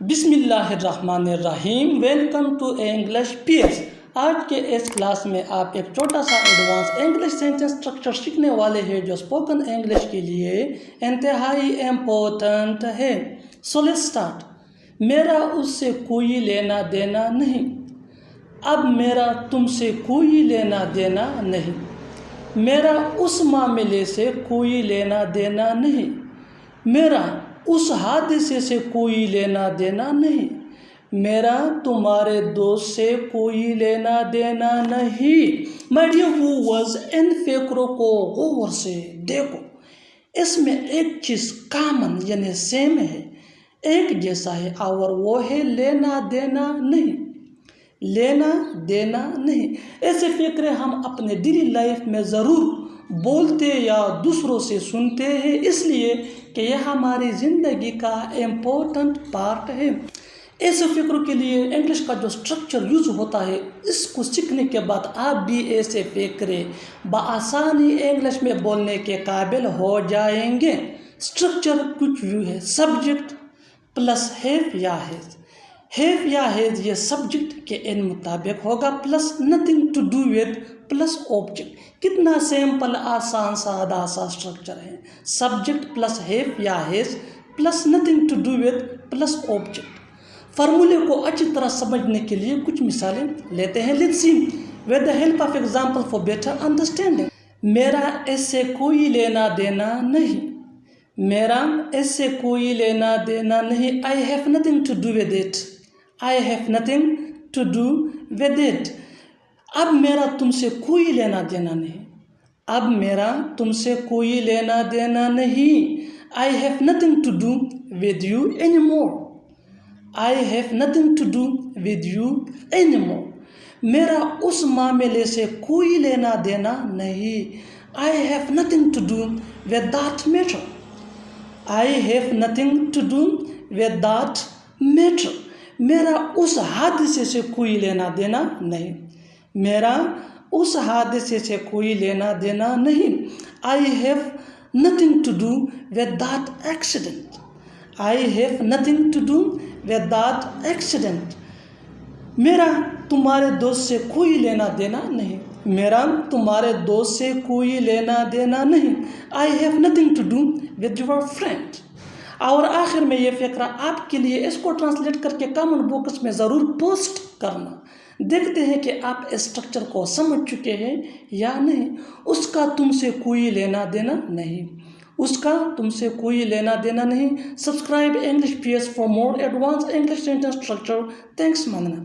बिस्मिल्लाहिर्रहमानिर्रहीम। Welcome to English PS. आज के इस क्लास में आप एक छोटा सा एडवांस इंग्लिश सेंटेंस स्ट्रक्चर सीखने वाले हैं जो स्पोकन इंग्लिश के लिए इंतहाई इम्पोर्टेंट है। So let's start. मेरा उससे कोई लेना देना नहीं। अब मेरा तुमसे कोई लेना देना नहीं। मेरा उस मामले से कोई लेना देना नहीं। मेरा उस हादसे से कोई लेना देना नहीं। मेरा तुम्हारे दोस्त से कोई लेना देना नहीं। माय डियर व्यूअर्स, इन फिक्रों को गौर से देखो। इसमें एक चीज़ कॉमन यानी सेम है, एक जैसा है, और वो है लेना देना नहीं। लेना देना नहीं। ऐसे फिक्रे हम अपने डेली लाइफ में ज़रूर बोलते या दूसरों से सुनते हैं, इसलिए कि यह हमारी ज़िंदगी का इम्पोर्टेंट पार्ट है। ऐसे फिक्रों के लिए इंग्लिश का जो स्ट्रक्चर यूज होता है, इसको सीखने के बाद आप भी ऐसे फिक्रे बआसानी इंग्लिश में बोलने के काबिल हो जाएंगे। स्ट्रक्चर कुछ यूँ है, सब्जेक्ट प्लस हैव या हैज़। हैव या हैज़ ये सब्जेक्ट के इन मुताबिक होगा, plus nothing to do with plus object. कितना सिंपल आसान सादा सा स्ट्रक्चर है। सब्जेक्ट प्लस हैव या has plus nothing to do with plus object. फार्मूले को अच्छी तरह समझने के लिए कुछ मिसालें लेते हैं। Let's see with the help of example for better understanding. मेरा इससे कोई लेना देना नहीं। मेरा इससे कोई लेना देना नहीं। I have nothing to do with it. I have nothing to do with it. अब मेरा तुमसे कोई लेना देना नहीं। अब मेरा तुमसे कोई लेना देना नहीं। I have nothing to do with you any more. I have nothing to do with you any more. मेरा उस मामले से कोई लेना देना नहीं। I have nothing to do with that matter. I have nothing to do with that matter. मेरा उस हादसे से कोई लेना देना नहीं। मेरा उस हादसे से कोई लेना देना नहीं। I have nothing to do with that accident. I have nothing to do with that accident. मेरा तुम्हारे दोस्त से कोई लेना देना नहीं। मेरा तुम्हारे दोस्त से कोई लेना देना नहीं। I have nothing to do with your friend. और आखिर में ये फ़िक्रा आपके लिए, इसको ट्रांसलेट करके कमेंट बॉक्स में ज़रूर पोस्ट करना। देखते हैं कि आप इस स्ट्रक्चर को समझ चुके हैं या नहीं। उसका तुमसे कोई लेना देना नहीं। उसका तुमसे कोई लेना देना नहीं। Subscribe English PS for more advance English sentence structure. Thanks मानना।